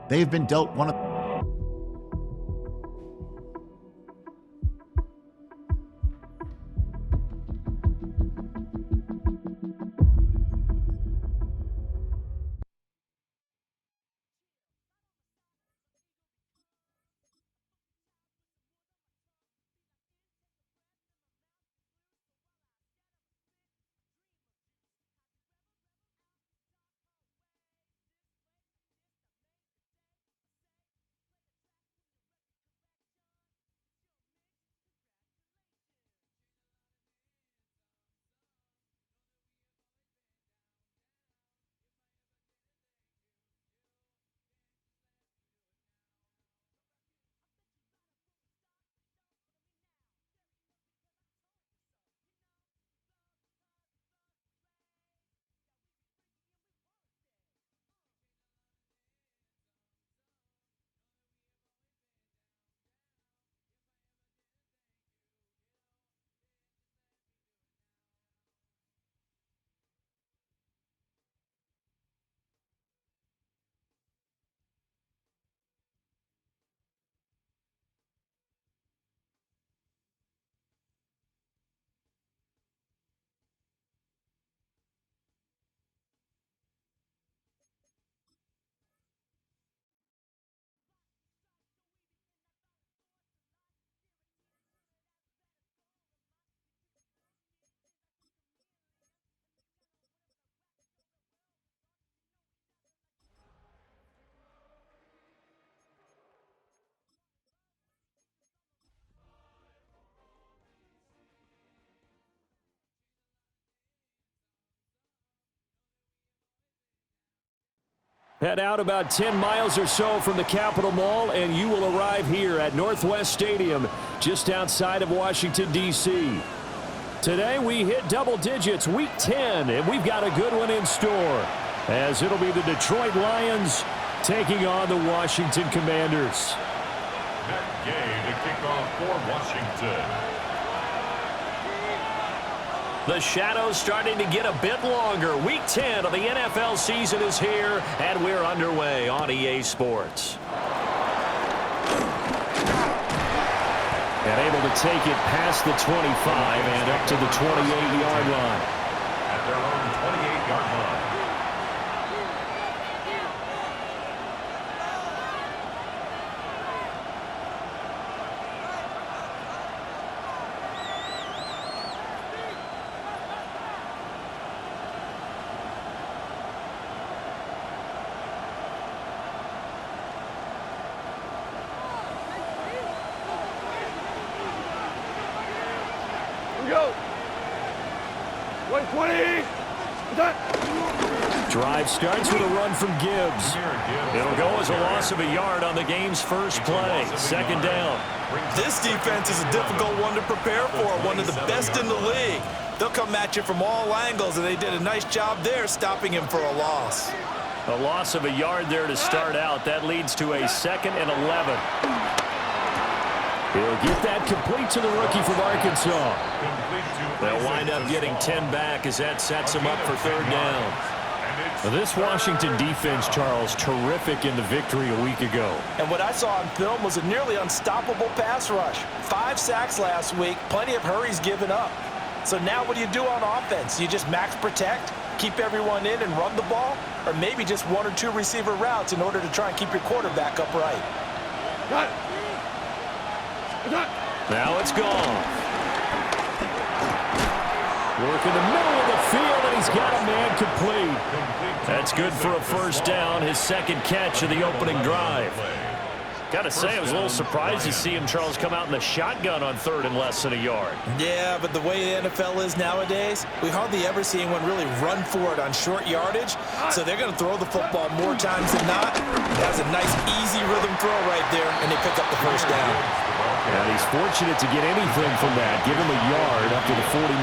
They've been dealt one of Head out about 10 miles or so from the Capitol Mall, and you will arrive here at Northwest Stadium, just outside of Washington, D.C. Today, we hit double digits, Week 10, and we've got a good one in store, as it'll be the Detroit Lions taking on the Washington Commanders. That game to kick off for Washington. The shadows starting to get a bit longer. Week 10 of the NFL season is here, and we're underway on EA Sports. And able to take it past the 25 and up to the 28-yard line. At their own 28-yard line. Go. 120. Drive starts with a run from Gibbs. It'll go as a loss of a yard on the game's first play. Second down. This defense is a difficult one to prepare for, one of the best in the league. They'll come at you from all angles, and they did a nice job there stopping him for a loss. A loss of a yard there to start out. That leads to a 2nd and 11. He'll get that complete to the rookie from Arkansas. They'll wind up getting 10 back as that sets him up for third down. Now this Washington defense, Charles, terrific in the victory a week ago. And what I saw on film was a nearly unstoppable pass rush. 5 sacks last week, plenty of hurries given up. So now what do you do on offense? You just max protect, keep everyone in and run the ball, or maybe just 1 or 2 receiver routes in order to try and keep your quarterback upright. Got it. Now it's gone. Work in the middle of the field, and he's got a man complete. That's good for a first down, his second catch of the opening drive. Got to say, I was a little surprised to see him, Charles, come out in the shotgun on third and less than a yard. Yeah, but the way the NFL is nowadays, we hardly ever see anyone really run for it on short yardage. So they're going to throw the football more times than not. That's a nice, easy rhythm throw right there, and they pick up the first down. And he's fortunate to get anything from that. Give him a yard up to the 49.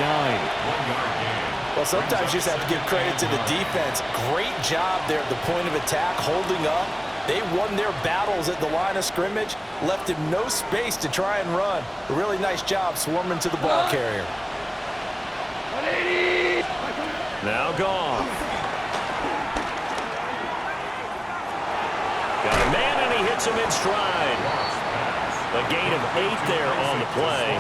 Well, sometimes you just have to give credit to the defense. Great job there at the point of attack, holding up. They won their battles at the line of scrimmage, left him no space to try and run. A really nice job swarming to the ball carrier. 180. Now gone. Got a man gets him in stride. A gain of 8 there on the play.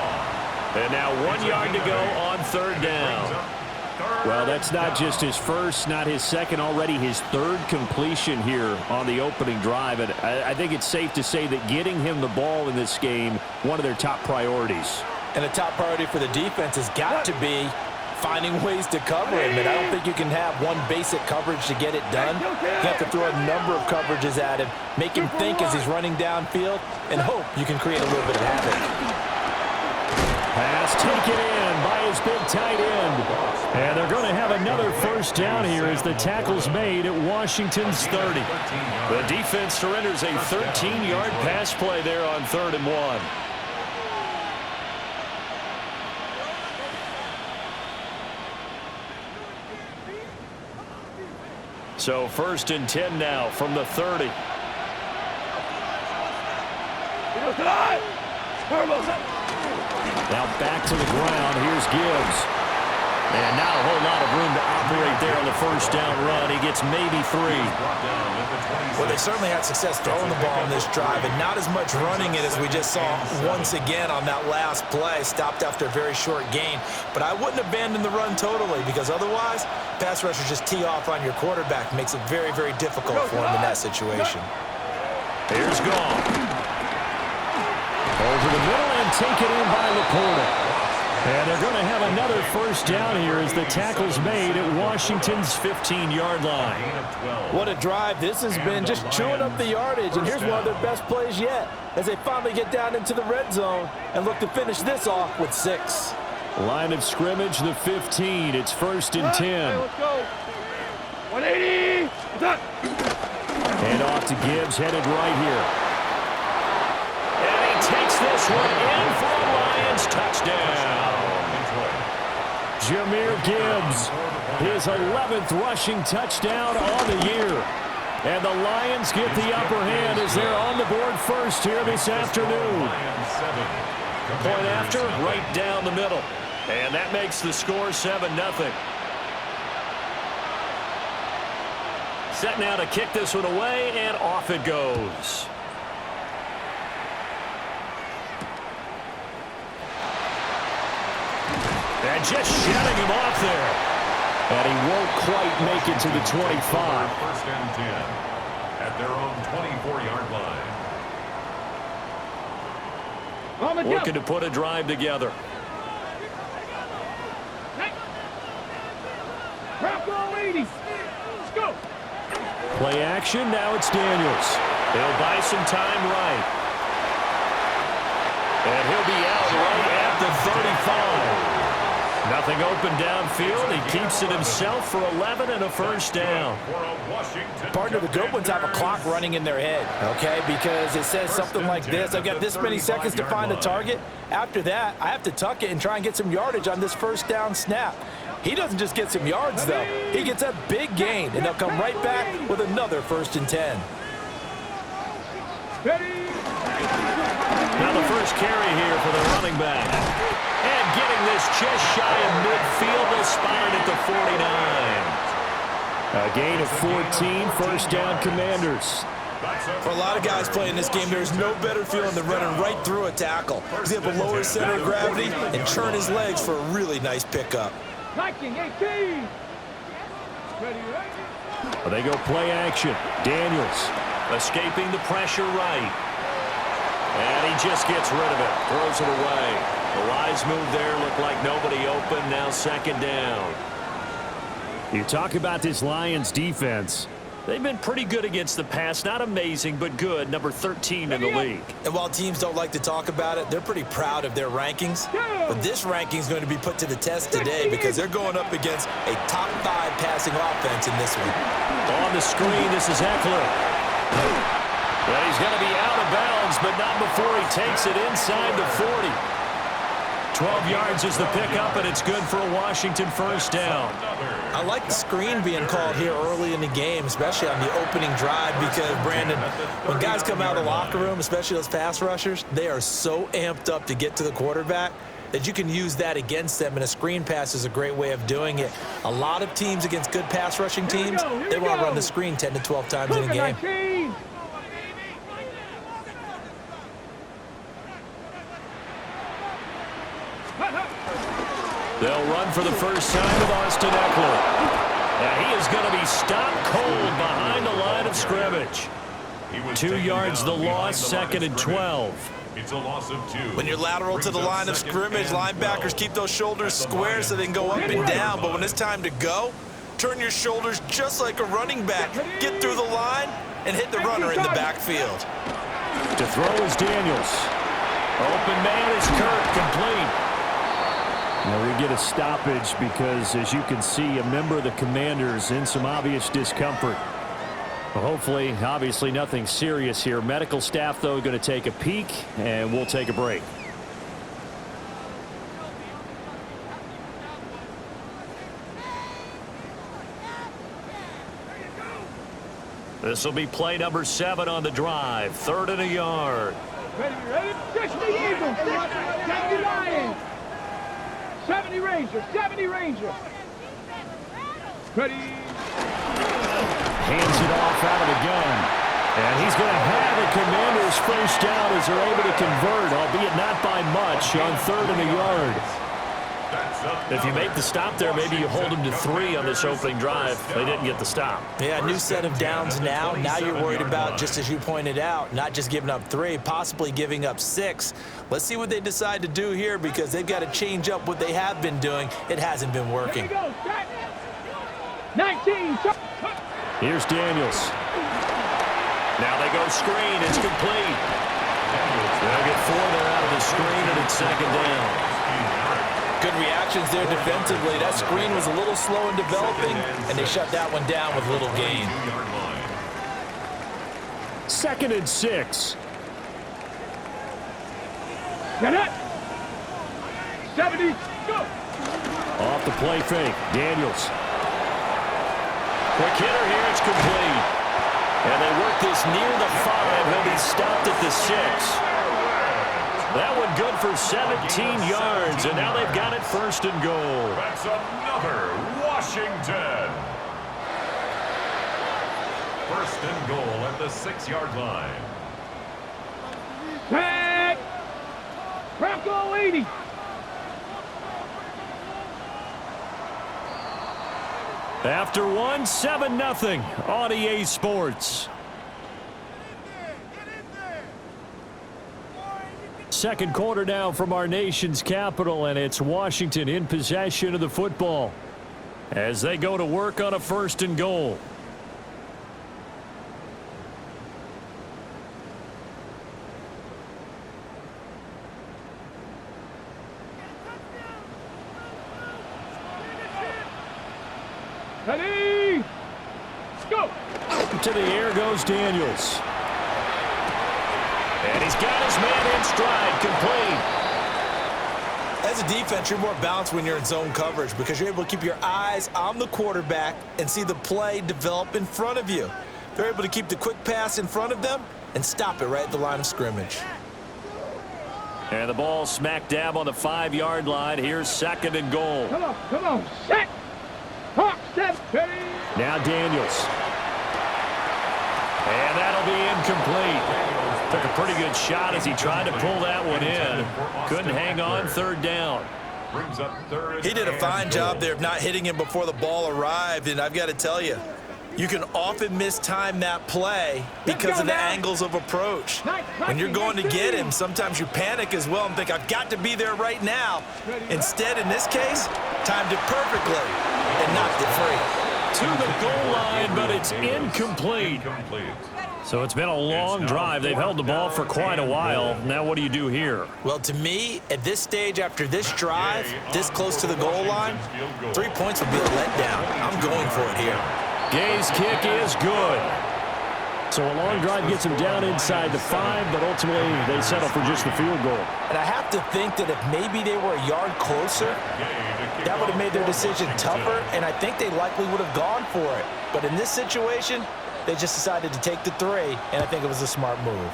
And now 1 yard to go on third down. Well, that's not just his first, not his second, already his third completion here on the opening drive. And I think it's safe to say that getting him the ball in this game, one of their top priorities. And the top priority for the defense has got to be finding ways to cover him. And I don't think you can have one basic coverage to get it done. You have to throw a number of coverages at him, make him think as he's running downfield, and hope you can create a little bit of havoc. Pass taken in by his big tight end. And they're going to have another first down here as the tackle's made at Washington's 30. The defense surrenders a 13-yard pass play there on 3rd and 1. So 1st and 10 now from the 30. Now back to the ground. Here's Gibbs. And not a whole lot of room to operate there on the first down run. He gets maybe 3. Well, they certainly had success throwing the ball on this drive, and not as much running it as we just saw once again on that last play. Stopped after a very short gain. But I wouldn't abandon the run totally, because otherwise, pass rushers just tee off on your quarterback. Makes it very, very difficult for him in that situation. Here's Gall. Over the middle and taken in by Laporta. And they're going to have another first down here as the tackle's made at Washington's 15-yard line. What a drive this has been, just chewing up the yardage. And here's one of their best plays yet as they finally get down into the red zone and look to finish this off with 6. Line of scrimmage, the 15. It's 1st and 10. Let's go. 180. And off to Gibbs, headed right here. And he takes this one in for a Lions touchdown. Jahmyr Gibbs, his 11th rushing touchdown on the year. And the Lions get the upper hand as they're on the board first here this afternoon. Point after, right down the middle. And that makes the score 7-0. Set now to kick this one away, and off it goes. And just shutting him off there. And he won't quite make it to the 25. 1st and 10 at their own 24-yard line. Looking to put a drive together. Let's go. Play action, now it's Daniels. He'll buy some time right. And he'll be out right at the 35. Nothing open downfield. He keeps it himself for 11 and a first down. Partner, the good ones have a clock running in their head, okay? Because it says something like this. I've got this many seconds to find a target. After that, I have to tuck it and try and get some yardage on this first down snap. He doesn't just get some yards, though. He gets a big gain, and they'll come right back with another 1st and 10. Now the first carry here for the running back. And getting this just shy of midfield, they'll spot it at the 49. A gain of 14, first down Commanders. For a lot of guys playing this game, there's no better feeling than running right through a tackle. He's able to lower his center of gravity and turn his legs for a really nice pickup. They go play action. Daniels escaping the pressure right. And he just gets rid of it. Throws it away. The wise move there. Looked like nobody open. Now 2nd down. You talk about this Lions defense. They've been pretty good against the pass. Not amazing, but good. Number 13 in the league. And while teams don't like to talk about it, they're pretty proud of their rankings. But this ranking is going to be put to the test today because they're going up against a top 5 passing offense in this one. On the screen, this is Eckler. Well, he's going to be out of bounds, but not before he takes it inside the 40. 12 yards is the pickup, and it's good for a Washington first down. I like the screen being called here early in the game, especially on the opening drive, because, Brandon, when guys come out of the locker room, especially those pass rushers, they are so amped up to get to the quarterback that you can use that against them, and a screen pass is a great way of doing it. A lot of teams against good pass rushing teams, they want to run the screen 10 to 12 times in a game. They'll run for the first time with Austin Eckler. And he is going to be stopped cold behind the line of scrimmage. 2 yards the loss, 2nd and 12. It's a loss of 2. When you're lateral to the line of scrimmage, linebackers keep those shoulders square so they can go up and down. But when it's time to go, turn your shoulders just like a running back. Get through the line and hit the runner in the backfield. To throw is Daniels. Open man is Kirk, complete. Now we get a stoppage because, as you can see, a member of the Commanders in some obvious discomfort. Well, hopefully, obviously nothing serious here. Medical staff, though, going to take a peek, and we'll take a break. This will be play number 7 on the drive. 3rd and a yard. Ready? 60 Eagles, 70 Lions. 70 Rangers, 70 Rangers. Ready? Hands it off out of the gun. And he's going to have the Commanders first down as they're able to convert, albeit not by much, on 3rd and a yard. If you make the stop there, maybe you hold them to 3 on this opening drive. They didn't get the stop. Yeah, new set of downs now. Now you're worried about, just as you pointed out, not just giving up 3, possibly giving up 6. Let's see what they decide to do here because they've got to change up what they have been doing. It hasn't been working. 19. Here's Daniels. Now they go screen. It's complete. They'll get 4 there out of the screen, and it's 2nd down. Good reactions there defensively. That screen was a little slow in developing, and they shut that one down with little gain. 2nd and 6. Get it. 70. Go. Off the play fake. Daniels. Quick hitter here. It's complete. And they work this near the 5. He'll be stopped at the 6. That one good for 17 yards, and now they've got it 1st and goal. That's another Washington. 1st and goal at the 6-yard line. Tag. Bronco 80. After 1, 7-0 on EA Sports. 2nd quarter now from our nation's capital, and it's Washington in possession of the football as they go to work on a 1st and goal. Ready. Go. To the air goes Daniels. And he's got his man in stride, complete. As a defense, you're more balanced when you're in zone coverage because you're able to keep your eyes on the quarterback and see the play develop in front of you. They're able to keep the quick pass in front of them and stop it right at the line of scrimmage. And the ball smack dab on the 5-yard line. Here's 2nd and goal. Come on. Set. Hawk, step. Ready. Now Daniels. And that'll be incomplete. Took a pretty good shot as he tried to pull that one in. Couldn't hang on 3rd down. He did a fine job there of not hitting him before the ball arrived, and I've got to tell you, you can often mistime that play because of the angles of approach. When you're going to get him, sometimes you panic as well and think, I've got to be there right now. Instead, in this case, timed it perfectly and knocked it free. To the goal line, but it's incomplete. So it's been a long drive. They've held the ball for quite a while. Now what do you do here? Well, to me, at this stage, after this drive, this close to the goal line, 3 points would be a letdown. I'm going for it here. Gay's kick is good. So a long drive gets them down inside the 5, but ultimately they settle for just the field goal. And I have to think that if maybe they were a yard closer, that would have made their decision tougher, and I think they likely would have gone for it. But in this situation, they just decided to take the 3, and I think it was a smart move.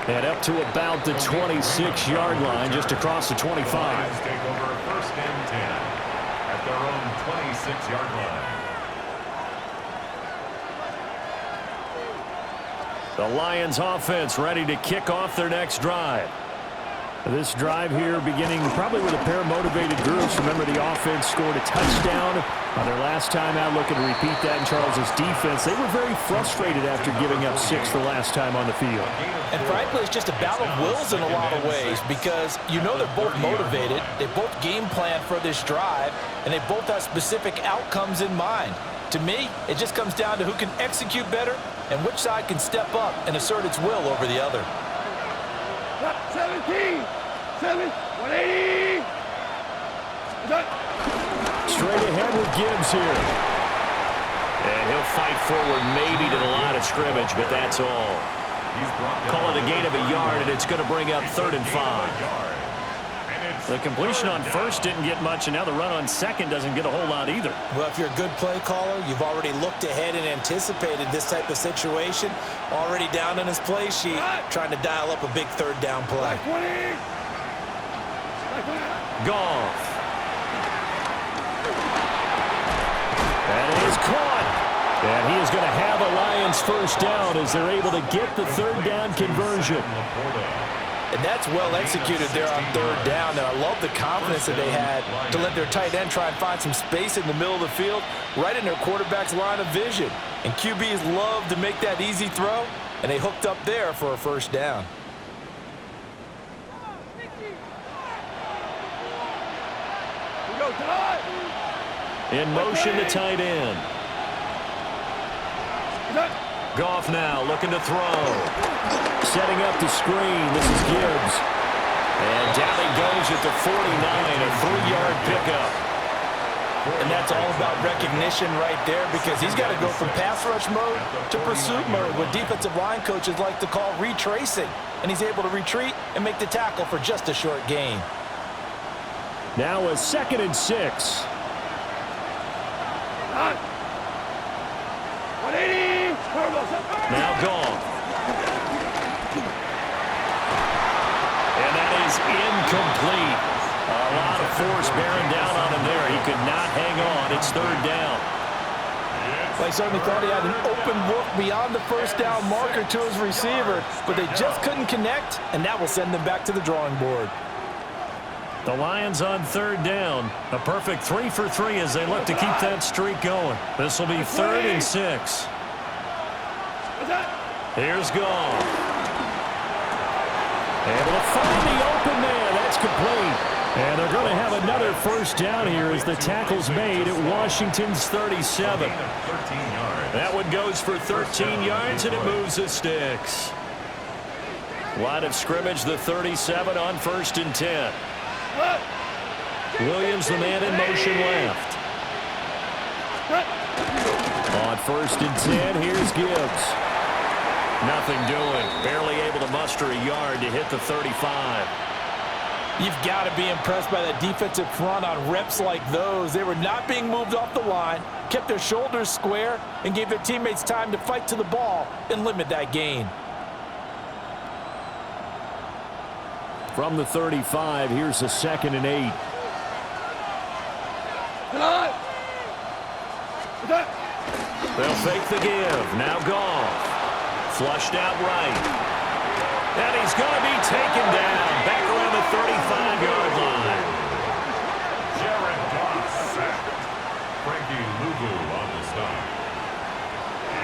And up to about the 26-yard line, just across the 25. Take over 1st and 10 at their own 26-yard line. The Lions offense ready to kick off their next drive. This drive here beginning probably with a pair of motivated groups. Remember, the offense scored a touchdown on their last time out, looking to repeat that in Charles's defense. They were very frustrated after giving up 6 the last time on the field. And frankly, it's just a battle of wills in a lot of ways because you know they're both motivated. They both game plan for this drive, and they both have specific outcomes in mind. To me, it just comes down to who can execute better and which side can step up and assert its will over the other. 17, 180. Straight ahead with Gibbs here. And he'll fight forward maybe to the line of scrimmage, but that's all. Call it a gain of a yard, and it's going to bring up 3rd and 5. The completion on first didn't get much, and now the run on second doesn't get a whole lot either. Well, if you're a good play caller, you've already looked ahead and anticipated this type of situation. Already down in his play sheet, trying to dial up a big 3rd down play. Goff. That is caught. And he is going to have a Lions first down as they're able to get the 3rd down conversion. And that's well executed there on 3rd down. And I love the confidence that they had to let their tight end try and find some space in the middle of the field, right in their quarterback's line of vision. And QBs love to make that easy throw, and they hooked up there for a first down. In motion, the tight end. Goff now looking to throw. Setting up the screen. This is Gibbs. And down he goes at the 49, a 3-yard pickup. And that's all about recognition right there because he's got to go from pass rush mode to pursuit mode, what defensive line coaches like to call retracing. And he's able to retreat and make the tackle for just a short gain. Now a 2nd and 6. 180. Now Goff. And that is incomplete. A lot of force bearing down on him there. He could not hang on. It's 3rd down. Well, he certainly thought he had an open look beyond the first down marker to his receiver, but they just couldn't connect, and that will send them back to the drawing board. The Lions on 3rd down. A perfect 3 for 3 as they look to keep that streak going. This will be 3rd and 6. Here's Goff. Able to find the open man. That's complete. And they're going to have another first down here as the tackle's made at Washington's 37. That one goes for 13 yards, and it moves the sticks. Line of scrimmage, the 37 on 1st and 10. Williams, the man in motion left. On 1st and 10, here's Gibbs. Nothing doing. Barely able to muster a yard to hit the 35. You've got to be impressed by that defensive front on reps like those. They were not being moved off the line, kept their shoulders square, and gave their teammates time to fight to the ball and limit that gain. From the 35, here's a 2nd and 8. They'll fake the give. Now Goff. Flushed out right. And he's going to be taken down. Back around the 35-yard line. Jared Goff sacked. Frankie Luvu on the stop.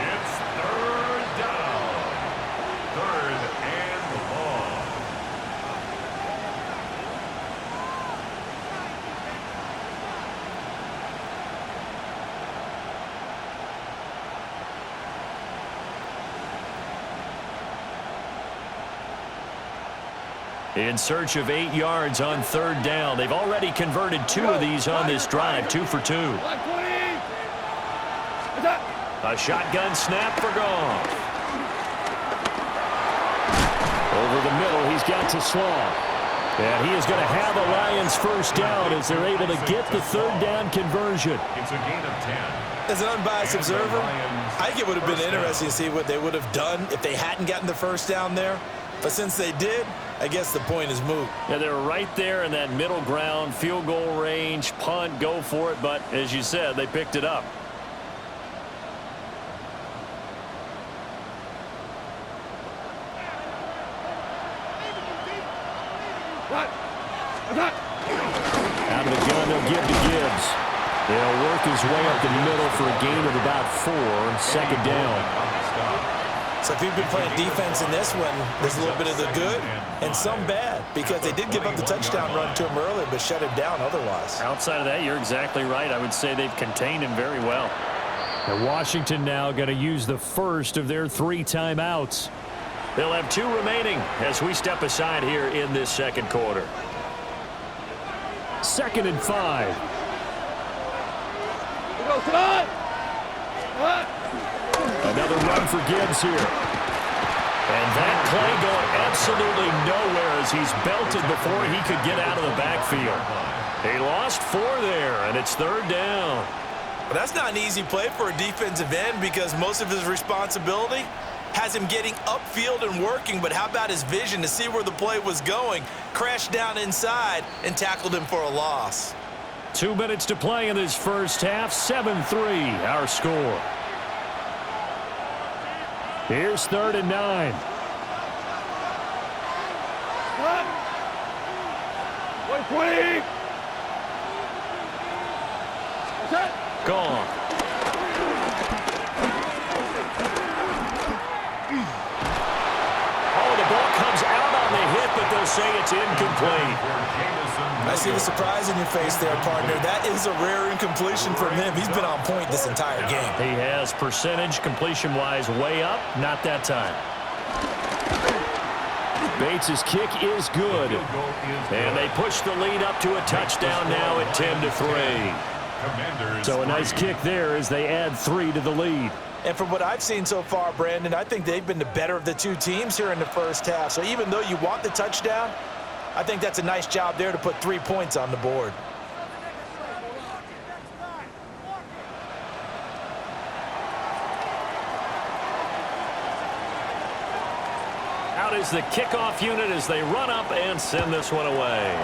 It's 3rd down. 3rd and long. In search of 8 yards on 3rd down. They've already converted 2 of these on this drive, 2 for 2. A shotgun snap for Goff. Over the middle, he's got to Slaw. And he is going to have a Lions first down as they're able to get the 3rd down conversion. It's a gain of 10. As an unbiased observer, I think it would have been interesting to see what they would have done if they hadn't gotten the first down there. But since they did, I guess the point is moot. Yeah, they were right there in that middle ground, field goal range, punt, go for it. But as you said, they picked it up. Out of the gun, they'll give to Gibbs. They'll work his way up the middle for a gain of about 4. Second down. So if you've been playing defense in this one, there's a little bit of the good and some bad, because they did give up the touchdown run to him earlier, but shut him down otherwise. Outside of that, you're exactly right. I would say they've contained him very well. And Washington now going to use the first of their 3 timeouts. They'll have 2 remaining as we step aside here in this second quarter. 2nd and 5. Another run for Gibbs here. And that play going absolutely nowhere as he's belted before he could get out of the backfield. He lost 4 there, and it's 3rd down. But that's not an easy play for a defensive end, because most of his responsibility has him getting upfield and working. But how about his vision to see where the play was going, crashed down inside, and tackled him for a loss. 2 minutes to play in this first half. 7-3 our score. Here's 3rd and 9. Gone. Oh, the ball comes out on the hit, but they'll say it's incomplete. I see the surprise in your face there, partner. That is a rare incompletion from him. He's been on point this entire game. He has percentage completion-wise way up. Not that time. Bates' kick is good. And they push the lead up to a touchdown now at 10-3. So a nice kick there as they add 3 to the lead. And from what I've seen so far, Brandon, I think they've been the better of the 2 teams here in the first half. So even though you want the touchdown, I think that's a nice job there to put 3 points on the board. Out is the kickoff unit as they run up and send this one away.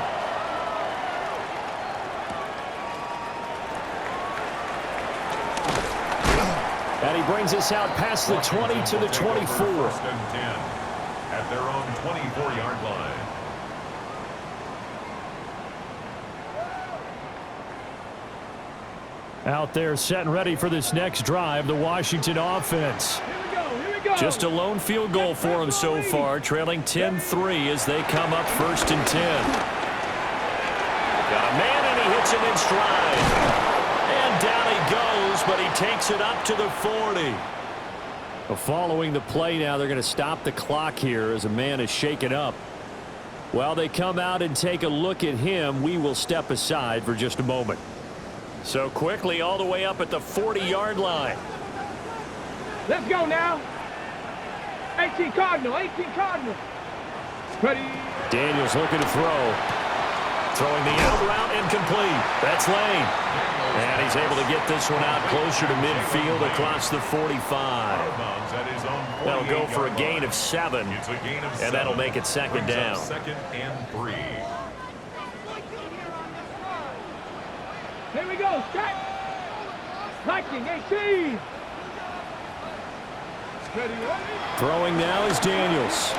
And he brings us out past the 20 to the 24. 1st and 10 at their own 24-yard line. Out there set and ready for this next drive, the Washington offense. Here we go. Just a lone field goal for them so far, trailing 10-3 as they come up 1st and 10. Got a man, and he hits him in stride. And down he goes, but he takes it up to the 40. Well, following the play now, they're going to stop the clock here as a man is shaken up. While they come out and take a look at him, we will step aside for just a moment. So quickly all the way up at the 40-yard line. Let's go now. 18 Cardinal, 18 Cardinal. Ready. Daniels looking to throw. Throwing the out route incomplete. That's Lane. And he's able to get this one out closer to midfield across the 45. That'll go for a gain of 7. And that'll make it 2nd down. 2nd and 3. Here we go. Strike. Viking, 18. Ready. Throwing now is Daniels.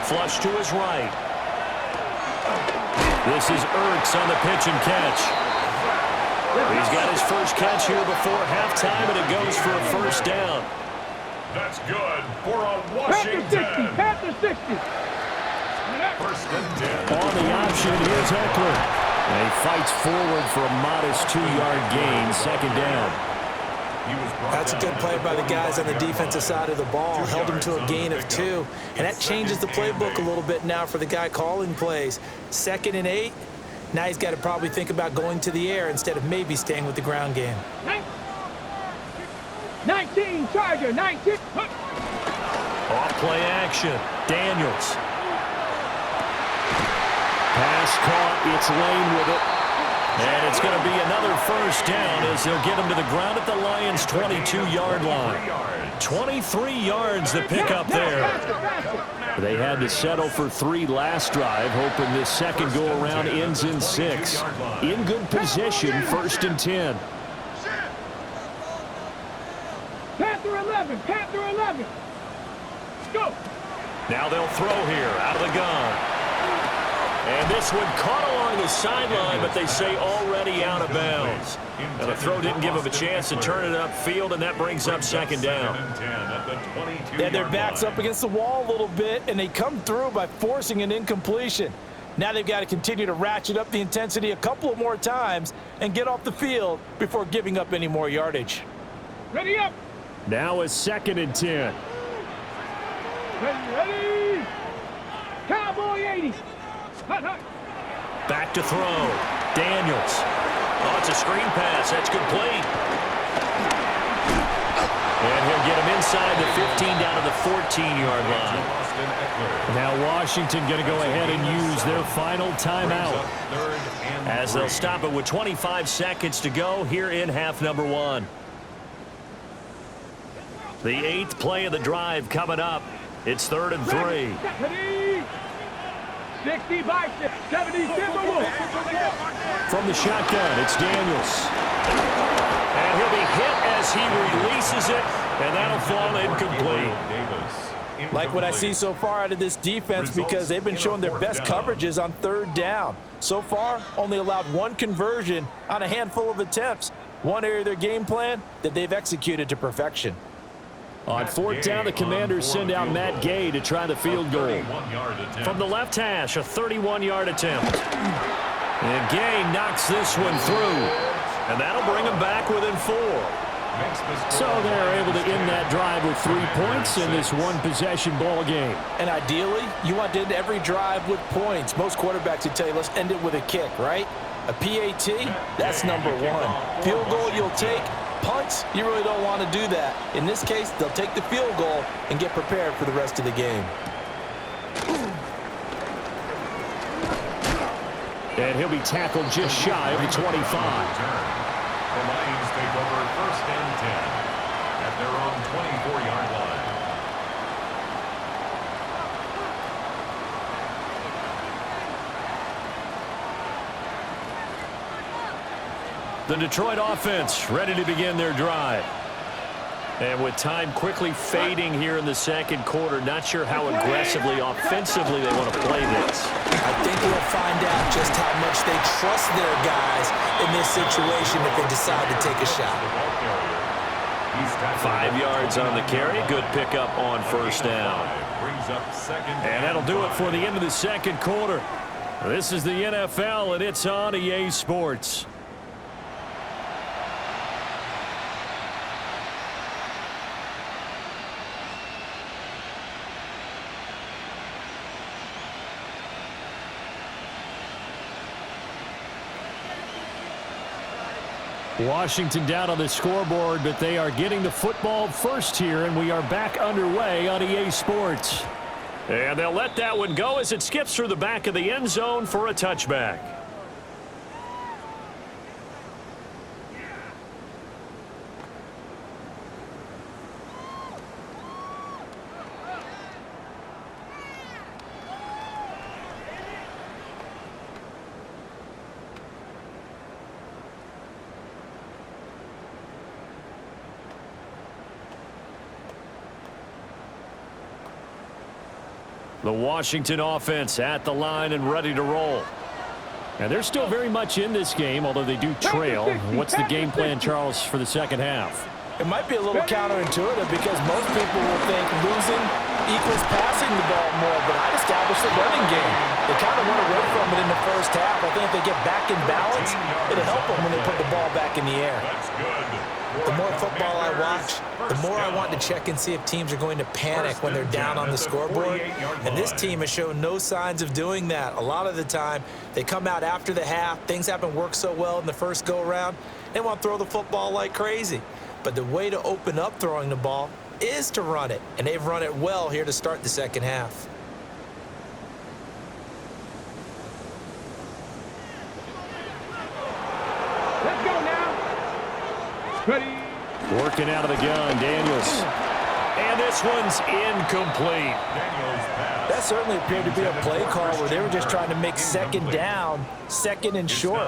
Flush to his right. This is Ertz on the pitch and catch. He's got his first catch here before halftime, and it goes for a 1st down. That's good for a Panther 60. Washington. Panther 60. 1st and 10. On the option, here's Eckler. And he fights forward for a modest 2-yard gain, 2nd down. That's a good play by the guys on the defensive side of the ball. Held him to a gain of 2. And that changes the playbook a little bit now for the guy calling plays. 2nd and 8. Now he's got to probably think about going to the air instead of maybe staying with the ground game. 19 Charger, 19. Off play action. Daniels. Pass caught. It's Lane with it. And it's going to be another 1st down as they'll get him to the ground at the Lions' 22-yard line. 23 yards to pick up there. They had to settle for 3 last drive, hoping this second go-around ends in 6. In good position, 1st and 10. Panther 11, Panther 11. Go. Now they'll throw here out of the gun. And this one caught along the sideline, but they say already out of bounds. And the throw didn't give him a chance to turn it upfield, and that brings up second down. Yeah, their back's up against the wall a little bit, and they come through by forcing an incompletion. Now they've got to continue to ratchet up the intensity a couple of more times and get off the field before giving up any more yardage. Ready up. Now a 2nd and 10. Ready. Cowboy 80. Hut, hut. Back to throw. Daniels. Oh, it's a screen pass. That's complete. And he'll get him inside the 15 down to the 14-yard line. Now Washington going to go ahead and use their final timeout as they'll stop it with 25 seconds to go here in half number 1. The 8th play of the drive coming up. It's 3rd and 3. 65, 70, From the shotgun, it's Daniels. And he'll be hit as he releases it, and that'll fall incomplete. Like what I see so far out of this defense, because they've been showing their best coverages on 3rd down. So far, only allowed 1 conversion on a handful of attempts. One area of their game plan that they've executed to perfection. On 4th down, the Commanders send out Matt Gay to try the field goal. From the left hash, a 31-yard attempt. And Gay knocks this one through. And that'll bring them back within 4. So they're able to end that drive with 3 points in this one-possession ball game. And ideally, you want to end every drive with points. Most quarterbacks would tell you, let's end it with a kick, right? A PAT, that's number 1. Field goal you'll take. Punts, you really don't want to do that. In this case, they'll take the field goal and get prepared for the rest of the game. And he'll be tackled just shy of the 25. The Lions take over 1st and 10 at their own 24-yard line. The Detroit offense ready to begin their drive. And with time quickly fading here in the 2nd quarter, not sure how aggressively, offensively they want to play this. I think we'll find out just how much they trust their guys in this situation if they decide to take a shot. 5 yards on the carry. Good pickup on 1st down. And that'll do it for the end of the 2nd quarter. This is the NFL, and it's on EA Sports. Washington down on the scoreboard, but they are getting the football first here, and we are back underway on EA Sports. And they'll let that one go as it skips through the back of the end zone for a touchback. The Washington offense at the line and ready to roll. And they're still very much in this game, although they do trail. What's the game plan, Charles, for the 2nd half? It might be a little counterintuitive because most people will think losing equals passing the ball more, but I'd establish the running game. They kind of went away from it in the 1st half. I think if they get back in balance, it'll help them when they put the ball back in the air. The more football I watch, the more I want to check and see if teams are going to panic when they're down on the scoreboard. And this team has shown no signs of doing that. A lot of the time, they come out after the half. Things haven't worked so well in the first go-around. They want to throw the football like crazy. But the way to open up throwing the ball is to run it. And they've run it well here to start the 2nd half. Let's go now. Ready. Working out of the gun, Daniels. And this one's incomplete. That certainly appeared to be a play call where they were just trying to make 2nd down, 2nd and short.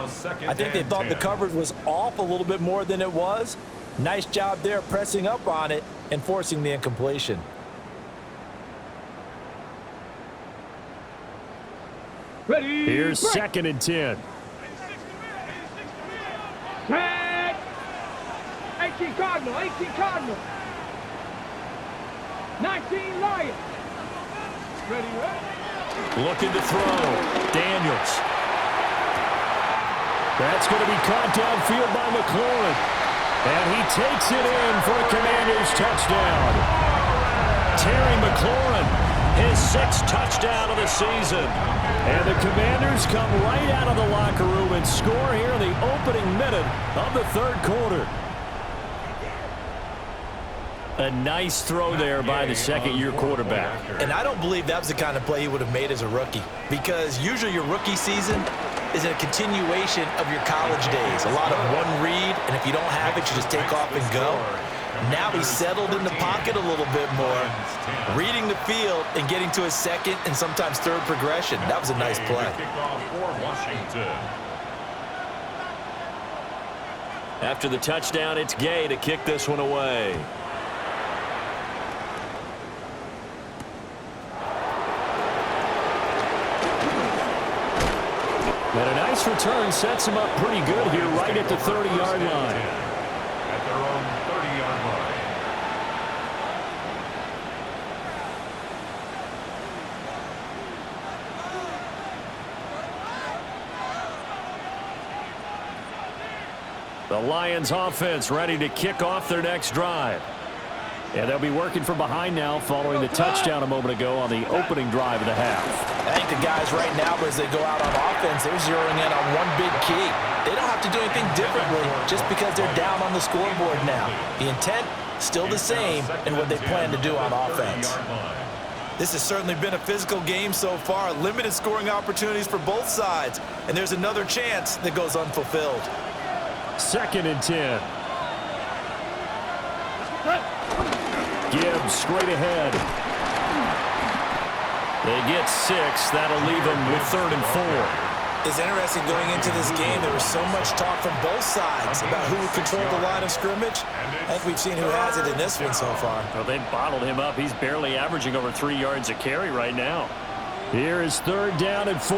I think they thought the coverage was off a little bit more than it was. Nice job there pressing up on it and forcing the incompletion. Ready. Here's break. 2nd and 10. Set. 18 Cardinal. 18 Cardinal. 19 Lions. Ready. Looking to throw. Daniels. That's going to be caught downfield by McLaurin. And he takes it in for a Commanders touchdown. Terry McLaurin, his 6th touchdown of the season. And the Commanders come right out of the locker room and score here in the opening minute of the 3rd quarter. A nice throw there by the 2nd-year quarterback. And I don't believe that was the kind of play he would have made as a rookie, because usually your rookie season is a continuation of your college days. A lot of one read, and if you don't have it, you just take off and go. Now he's settled in the pocket a little bit more, reading the field and getting to his 2nd and sometimes 3rd progression. That was a nice play. After the touchdown, it's Gay to kick this one away. And a nice return sets him up pretty good here right at the 30-yard line. At their own 30-yard line. The Lions offense ready to kick off their next drive. And they'll be working from behind now following the touchdown a moment ago on the opening drive of the half. I think the guys right now, as they go out on offense, they're zeroing in on one big key. They don't have to do anything differently just because they're down on the scoreboard now. The intent, still the same in what they plan to do on offense. This has certainly been a physical game so far. Limited scoring opportunities for both sides. And there's another chance that goes unfulfilled. 2nd and 10. Gibbs straight ahead. They get 6. That'll leave them with 3rd and 4. It's interesting going into this game. There was so much talk from both sides about who would control the line of scrimmage. I think we've seen who has it in this one so far. Well, they've bottled him up. He's barely averaging over 3 yards a carry right now. Here is 3rd down and 4.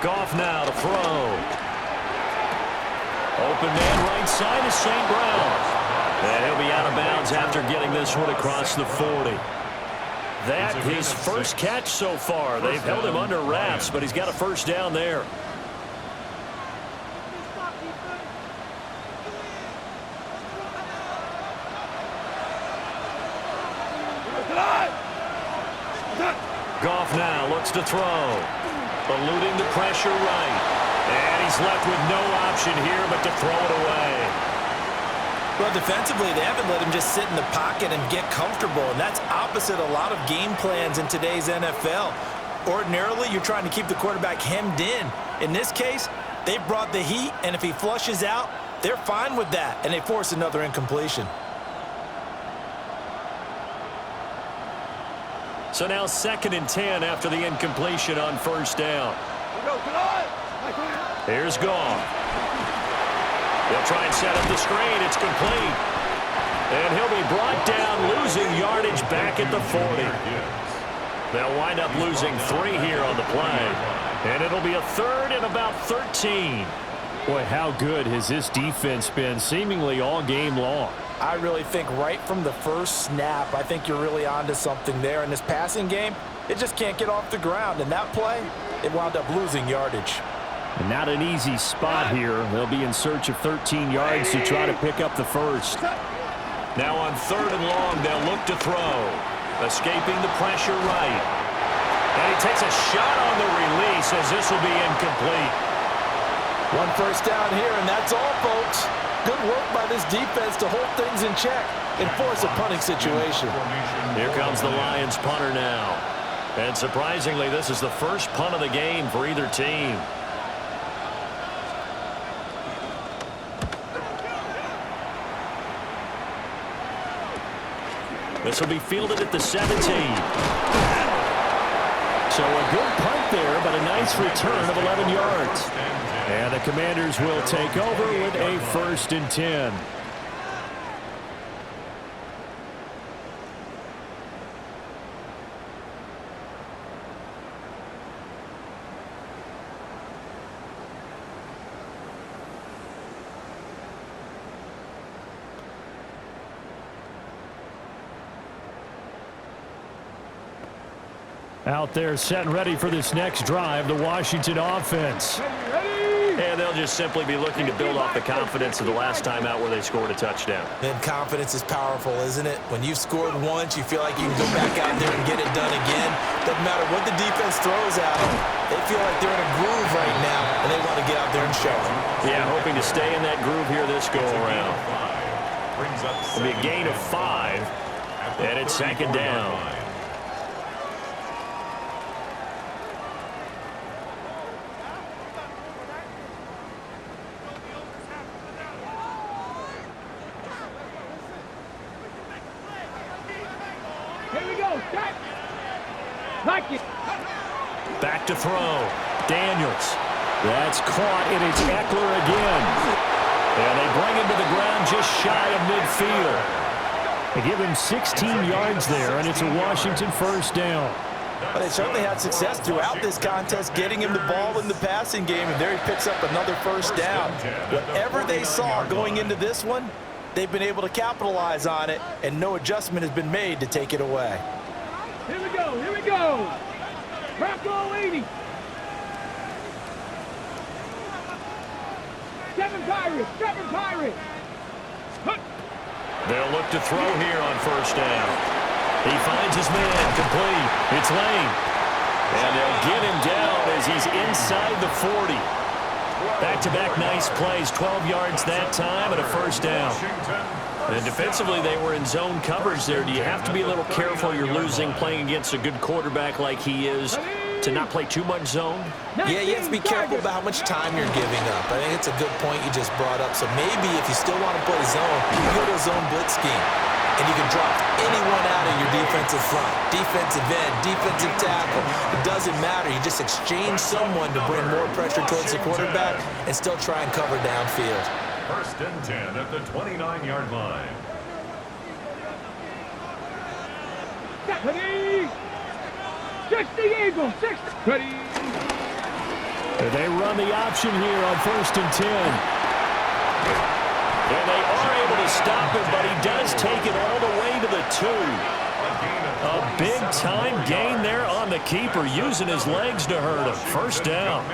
Goff now to throw. Open man right side is St. Brown. And he'll be out of bounds after getting this one across the 40. That his first catch so far. They've held him under wraps, but he's got a 1st down there. Goff now looks to throw. Eluding the pressure right. And he's left with no option here but to throw it away. Well, defensively, they haven't let him just sit in the pocket and get comfortable, and that's opposite a lot of game plans in today's NFL. Ordinarily, you're trying to keep the quarterback hemmed in. In this case, they brought the heat, and if he flushes out, they're fine with that, and they force another incompletion. So now 2nd and 10 after the incompletion on 1st down. Here's Goff. They'll try and set up the screen. It's complete. And he'll be brought down, losing yardage back at the 40. They'll wind up losing 3 here on the play. And it'll be a 3rd and about 13. Boy, how good has this defense been seemingly all game long? I really think right from the first snap, I think you're really onto something there. In this passing game, it just can't get off the ground. And that play, it wound up losing yardage. And not an easy spot here. They'll be in search of 13 yards to try to pick up the 1st. Now on 3rd and long, they'll look to throw. Escaping the pressure right. And he takes a shot on the release as this will be incomplete. 1 first down here, and that's all, folks. Good work by this defense to hold things in check and force a punting situation. Here comes the Lions punter now. And surprisingly, this is the first punt of the game for either team. This will be fielded at the 17. So a good punt there, but a nice return of 11 yards. And the Commanders will take over with a 1st and 10. Out there set and ready for this next drive, the Washington offense. And they'll just simply be looking to build off the confidence of the last time out where they scored a touchdown. Then confidence is powerful, isn't it? When you've scored once, you feel like you can go back out there and get it done again. Doesn't matter what the defense throws at them. They feel like they're in a groove right now, and they want to get out there and show it. Yeah, hoping to stay in that groove here this go-around. It'll be a gain of 5, and it's second down. Back to throw. Daniels. That's caught, and it's Eckler again. And they bring him to the ground just shy of midfield. They give him 16 yards there, and it's a Washington first down. But they certainly had success throughout this contest getting him the ball in the passing game, and there he picks up another first down. Whatever they saw going into this one, they've been able to capitalize on it, and no adjustment has been made to take it away. Here we go, here we go. Bronco 80. 7 Pirates, 7 Pirates. They'll look to throw here on first down. He finds his man complete. It's Lane. And they'll get him down as he's inside the 40. Back-to-back nice plays, 12 yards that time and a first down. And defensively, they were in zone coverage there. Do you have to be a little careful? You're losing playing against a good quarterback like he is to not play too much zone? Yeah, you have to be careful about how much time you're giving up. I think it's a good point you just brought up. So maybe if you still want to play zone, you go to a zone blitz scheme. And you can drop anyone out of your defensive front. Defensive end, defensive tackle. It doesn't matter. You just exchange someone to bring more pressure towards the quarterback and still try and cover downfield. First and 10 at the 29-yard line. Ready. 60 Eagles, 60. Ready. They run the option here on first and 10. And they are able to stop him, but he does take it all the way to the 2. A big-time gain there on the keeper, using his legs to hurt him. First down.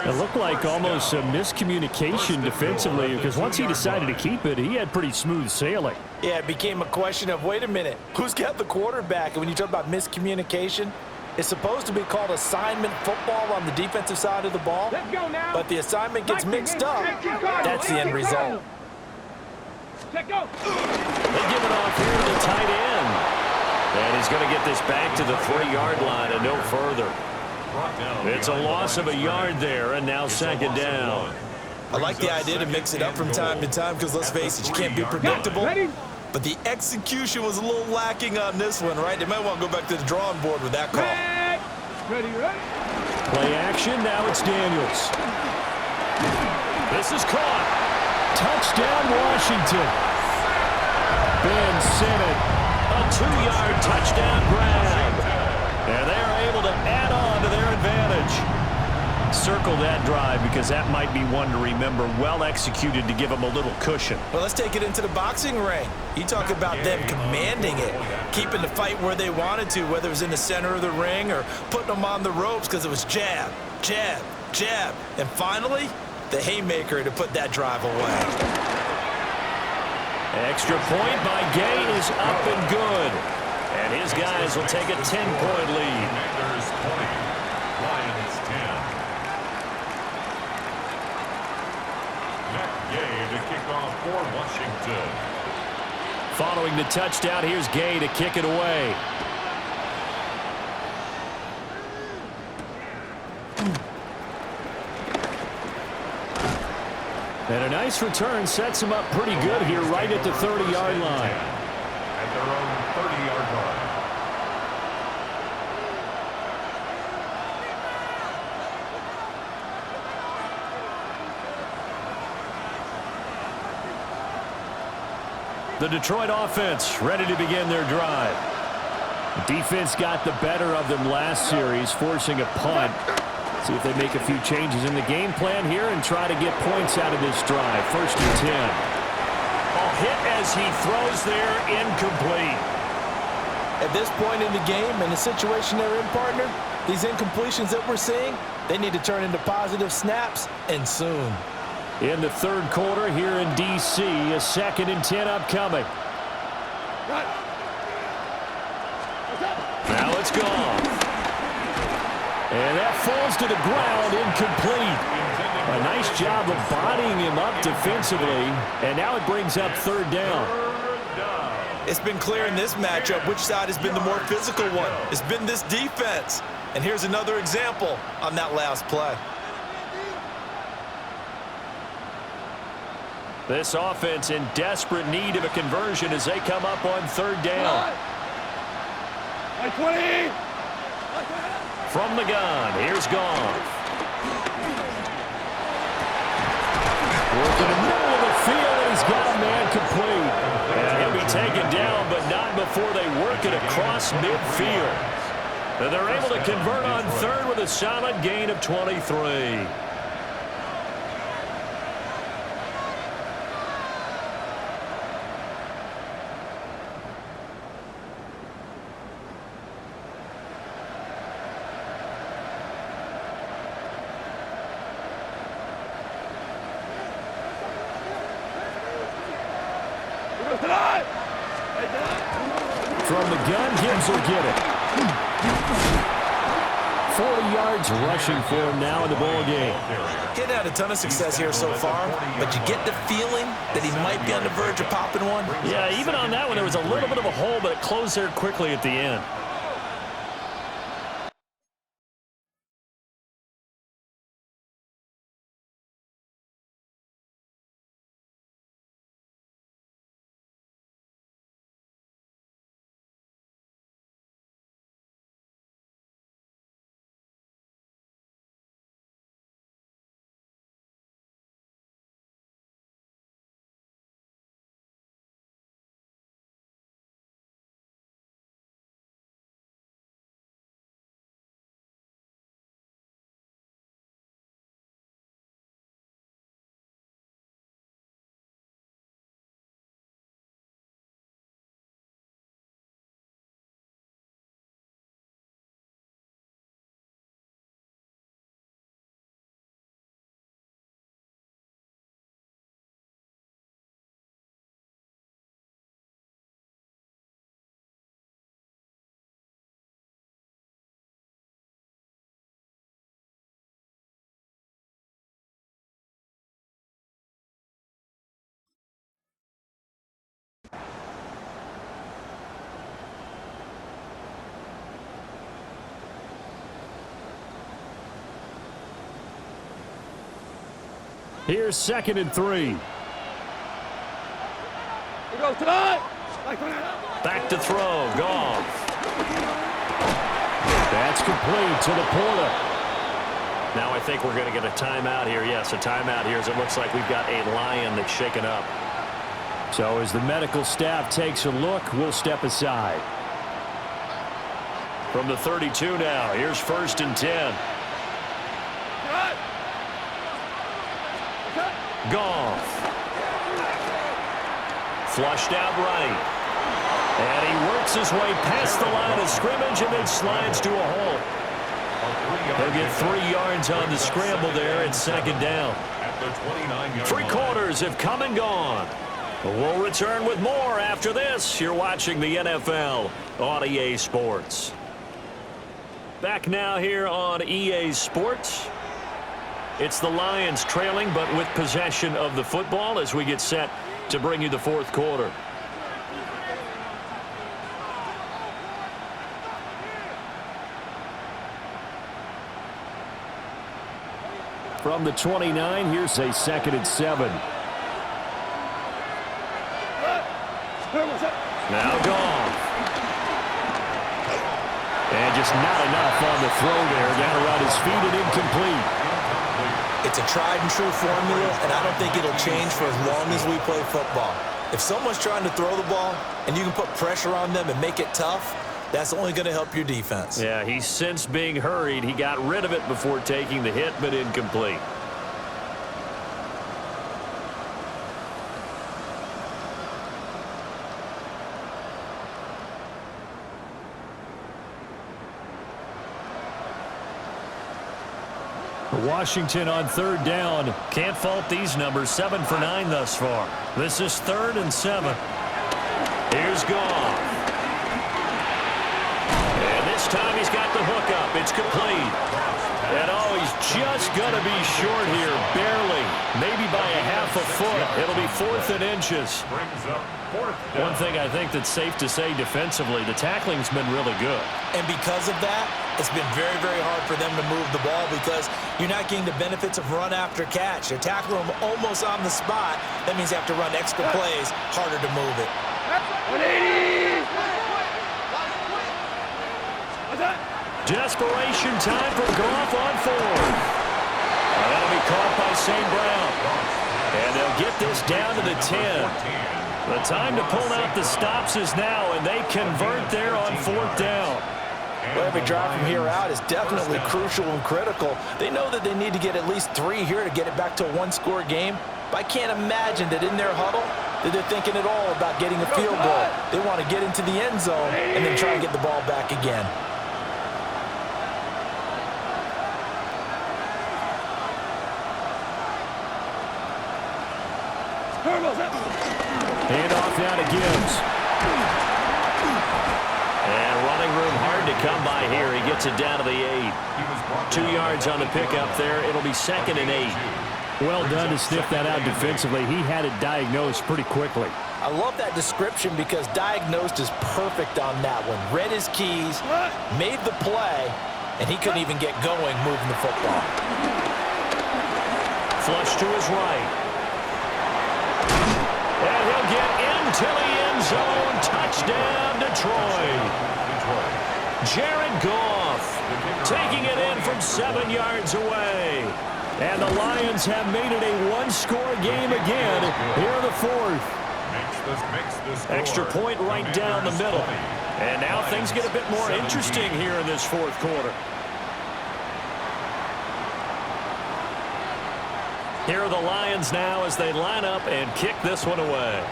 It looked like almost a miscommunication defensively, because once he decided to keep it, he had pretty smooth sailing. Yeah, it became a question of, wait a minute, who's got the quarterback? And when you talk about miscommunication, it's supposed to be called assignment football on the defensive side of the ball. Let's go now. But the assignment gets mixed up. That's the end result. Check go. They give it off here to the tight end. And he's going to get this back to the 3-yard line and no further. It's a loss of a yard there, and now second down. I like the idea to mix it up from time to time because, let's face it, you can't be predictable. But the execution was a little lacking on this one, right? They might want to go back to the drawing board with that call. Ready, ready. Play action, now it's Daniels. This is caught. Touchdown, Washington. Ben Sinnott. A 2-yard touchdown grab. And they're able to add on to their advantage. Circle that drive because that might be one to remember. Well executed to give them a little cushion. Well, let's take it into the boxing ring. You talk about them commanding it, keeping the fight where they wanted to, whether it was in the center of the ring or putting them on the ropes because it was jab, jab, jab. And finally, the haymaker to put that drive away. Extra point by Gay is up and good. And his guys will take a 10-point lead. Commanders 20, Lions 10. Matt Gay to kick off for Washington. Following the touchdown, here's Gay to kick it away. And a nice return sets him up pretty good here right at the 30-yard line. At their own 30-yard line. The Detroit offense ready to begin their drive. The defense got the better of them last series, forcing a punt. See if they make a few changes in the game plan here and try to get points out of this drive. First and 10. A hit as he throws there, incomplete. At this point in the game and the situation they're in, partner, these incompletions that we're seeing, they need to turn into positive snaps, and soon. In the third quarter here in D.C., a 2nd and 10 upcoming. Now it's gone. And that falls to the ground, incomplete. A nice job of bodying him up defensively, and now it brings up 3rd down. It's been clear in this matchup which side has been the more physical one. It's been this defense. And here's another example on that last play. This offense in desperate need of a conversion as they come up on 3rd down. Like 20. From the gun, here's Goff. Working in the middle of the field, and he's got a man complete. And he'll be taken down, but not before they work it across midfield. And they're able to convert on 3rd with a solid gain of 23. From the gun, Gibbs will get it. 40 yards rushing for him now in the ball game. He hadn't had a ton of success here so far, but you get the feeling that he might be on the verge of popping one. Yeah, even on that one, there was a little bit of a hole, but it closed there quickly at the end. Here's 2nd and 3. Back to throw, Goff. That's complete to the Porter. Now I think we're going to get a timeout here. Yes, a timeout here as it looks like we've got a Lion that's shaken up. So as the medical staff takes a look, we'll step aside. From the 32 now, here's 1st and 10. Goff. Flushed out right. And he works his way past the line of scrimmage and then slides to a hole. He'll get 3 yards on the scramble there at 2nd down. 3 quarters have come and gone. We'll return with more after this. You're watching the NFL on EA Sports. Back now here on EA Sports. It's the Lions trailing, but with possession of the football as we get set to bring you the 4th quarter. From the 29, here's a 2nd and 7. Now Goff. And just not enough on the throw there. Down around his feet and incomplete. It's a tried-and-true formula, and I don't think it'll change for as long as we play football. If someone's trying to throw the ball and you can put pressure on them and make it tough, that's only going to help your defense. Yeah, he's since being hurried. He got rid of it before taking the hit, but incomplete. Washington on third down. Can't fault these numbers. 7 for 9 thus far. This is 3rd and 7. Here's Goff. And this time he's got the hook up. It's complete. And oh, he's just going to be short here. Barely. Maybe by a half a foot. It'll be 4th and inches. One thing I think that's safe to say defensively, the tackling's been really good. And because of that, it's been very, very hard for them to move the ball because you're not getting the benefits of run after catch. They're tackling them almost on the spot. That means they have to run extra plays, harder to move it. 180! Desperation time for Goff on 4th. That'll be caught by St. Brown. And they'll get this down to the 10. The time to pull out the stops is now, and they convert there on 4th down. Well, every drive from here out is definitely crucial and critical. They know that they need to get at least 3 here to get it back to a one-score game. But I can't imagine that in their huddle that they're thinking at all about getting a field goal. They want to get into the end zone and then try and get the ball back again. Hand off now to Gibbs. And running room hard to come by here. He gets it down to the 8. 2 yards on the pickup there. It'll be 2nd and 8. Well done to sniff that out defensively. He had it diagnosed pretty quickly. I love that description because diagnosed is perfect on that one. Read his keys, made the play, and he couldn't even get going moving the football. Flush to his right. And he'll get into the end zone. Touchdown, Detroit. Jared Goff taking it in from 7 yards away. And the Lions have made it a one-score game again here in the 4th. Extra point right down the middle. And now things get a bit more interesting here in this 4th quarter. Here are the Lions now as they line up and kick this one away.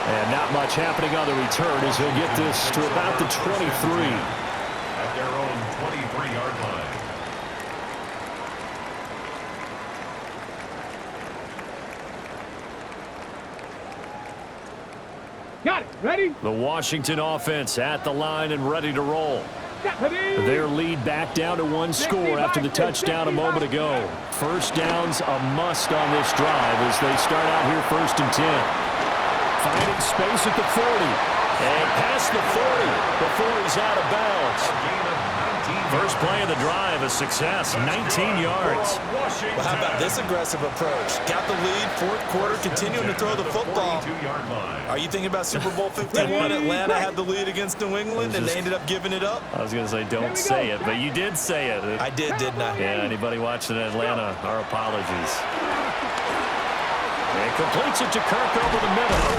And not much happening on the return as he'll get this to about the 23. At their own 23-yard line. Got it. Ready? The Washington offense at the line and ready to roll. Ready? Their lead back down to 1 score after the touchdown a moment ago. First down's a must on this drive as they start out here 1st and 10. Finding space at the 40. And past the 40 before he's out of bounds. First play of the drive, a success, 19 yards. Well, how about this aggressive approach? Got the lead, 4th quarter, continuing to throw the football. Are you thinking about Super Bowl 51? Atlanta had the lead against New England, and they ended up giving it up? I was going to say, don't say it, but you did say it. I did, didn't I? Yeah, anybody watching Atlanta, our apologies. And completes it to Kirk over the middle.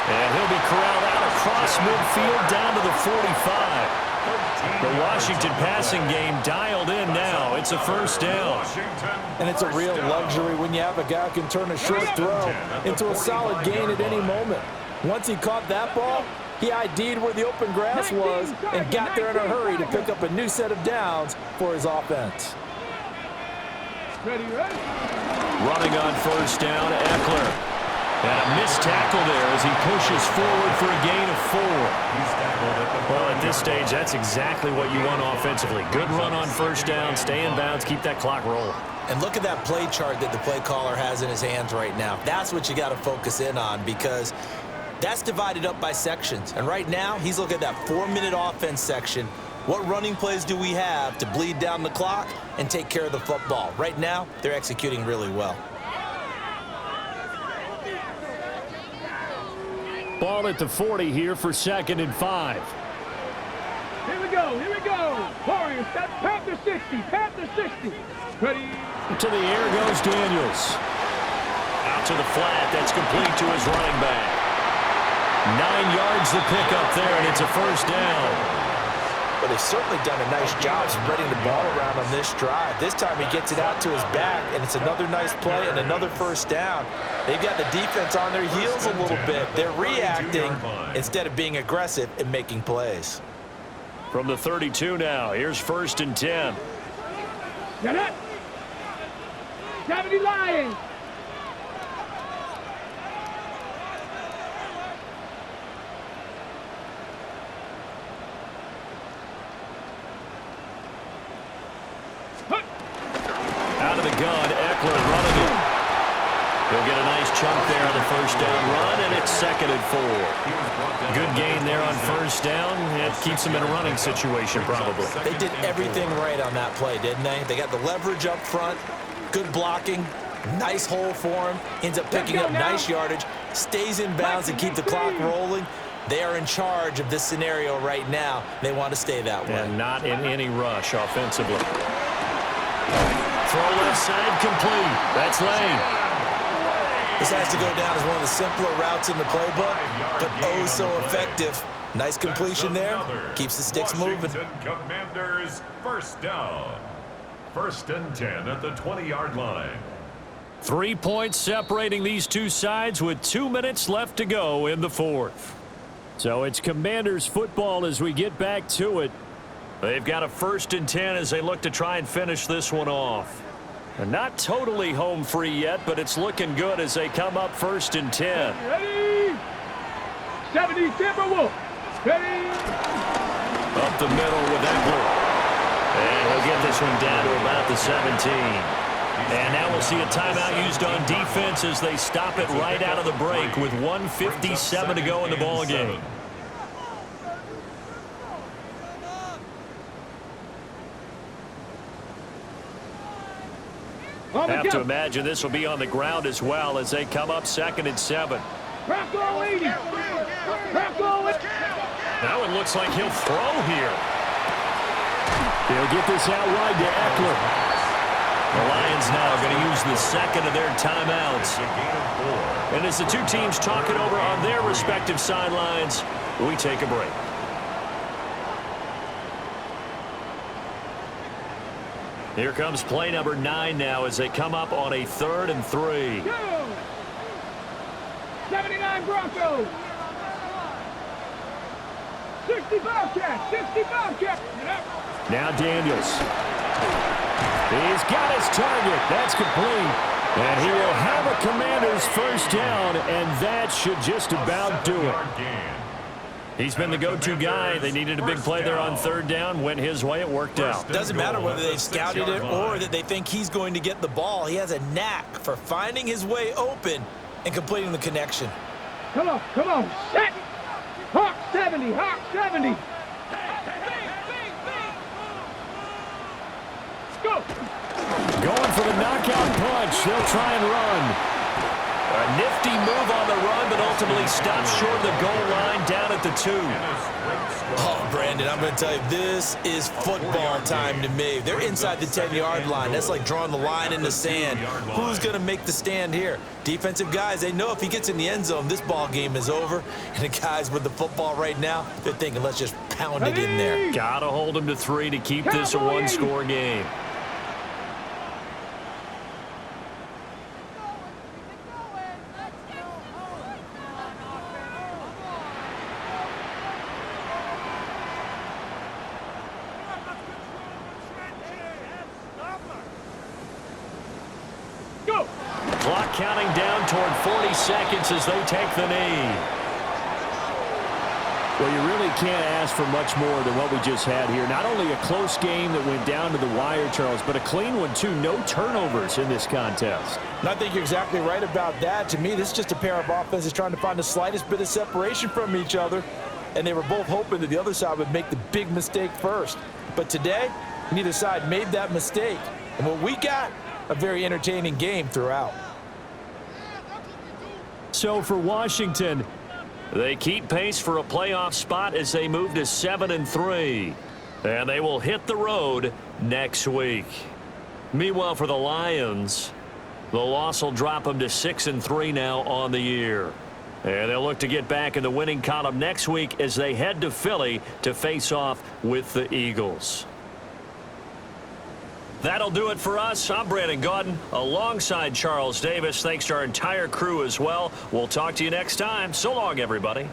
And he'll be corralled out across midfield down to the 45. The Washington passing game dialed in now. It's a 1st down. And it's a real luxury when you have a guy who can turn a short throw into a solid gain at any moment. Once he caught that ball, he ID'd where the open grass was and got there in a hurry to pick up a new set of downs for his offense. Ready? Running on 1st down, Eckler. And a missed tackle there as he pushes forward for a gain of 4. Well, at this stage, that's exactly what you want offensively. Good run on 1st down, stay in bounds, keep that clock rolling. And look at that play chart that the play caller has in his hands right now. That's what you got to focus in on because that's divided up by sections. And right now, he's looking at that 4-minute offense section. What running plays do we have to bleed down the clock and take care of the football? Right now, they're executing really well. Ball at the 40 here for 2nd and 5. Here we go. Here we go. Warriors, that's Panther 60. Panther 60. Ready? To the air goes Daniels. Out to the flat. That's complete to his running back. 9 yards to pick up there, and it's a 1st down. but they've certainly done a nice job spreading the ball around on this drive. This time he gets it out to his back, and it's another nice play and another first down. They've got the defense on their heels a little bit. They're reacting instead of being aggressive and making plays. From the 32 now, here's 1st and 10. Get it. 70 Lions. Out of the gun, Eckler running it. He'll get a nice chunk there on the first down run, and it's 2nd and 4. Good gain there on first down. It keeps them in a running situation, probably. They did everything right on that play, didn't they? They got the leverage up front, good blocking, nice hole for him, ends up picking up nice yardage, stays in bounds and keep the clock rolling. They are in charge of this scenario right now. They want to stay that way. And not in any rush offensively. Throw left side complete. That's Lane. This has to go down as one of the simpler routes in the playbook, but oh so effective. Nice completion there. Keeps the sticks moving. Washington Commanders first down. 1st and 10 at the 20-yard line. 3 points separating these two sides with 2 minutes left to go in the 4th. So it's Commanders football as we get back to it. They've got a 1st and 10 as they look to try and finish this one off. They're not totally home free yet, but it's looking good as they come up 1st and 10. Ready. 70 Timberwolves. Ready. Up the middle with Eckler. And he'll get this one down to about the 17. And now we'll see a timeout used on defense as they stop it right out of the break with 1:57 to go in the ball game. Have to imagine this will be on the ground as well as they come up 2nd and 7. Now it looks like he'll throw here. He'll get this out wide to Eckler. The Lions now going to use the 2nd of their timeouts. And as the two teams talk it over on their respective sidelines, we take a break. Here comes play number 9 now as they come up on a 3rd and 3. 79 Broncos. 65 catch. 65 catch. Now Daniels. He's got his target. That's complete. And he will have a Commander's first down, and that should just about do it. He's been the go-to guy. They needed a big play there on 3rd down. Went his way. It worked out. Doesn't matter whether they've scouted it or that they think he's going to get the ball. He has a knack for finding his way open and completing the connection. Come on, come on. Set. Hawk 70, Hawk 70. Go. Going for the knockout punch. They'll try and run. A nifty move on the run, but ultimately stops short of the goal line down at the 2. Oh, Brandon, I'm going to tell you, this is football time to me. They're inside the 10-yard line. That's like drawing the line in the sand. Who's going to make the stand here? Defensive guys, they know if he gets in the end zone, this ball game is over. And the guys with the football right now, they're thinking, let's just pound it in there. Got to hold him to 3 to keep this a one-score game. Clock counting down toward 40 seconds as they take the knee. Well, you really can't ask for much more than what we just had here. Not only a close game that went down to the wire, Charles, but a clean one, too. No turnovers in this contest. And I think you're exactly right about that. To me, this is just a pair of offenses trying to find the slightest bit of separation from each other, and they were both hoping that the other side would make the big mistake first. But today, neither side made that mistake. And what we got, a very entertaining game throughout. So for Washington, they keep pace for a playoff spot as they move to 7-3. And they will hit the road next week. Meanwhile, for the Lions, the loss will drop them to 6-3 now on the year. And they'll look to get back in the winning column next week as they head to Philly to face off with the Eagles. That'll do it for us. I'm Brandon Gaudin alongside Charles Davis. Thanks to our entire crew as well. We'll talk to you next time. So long, everybody.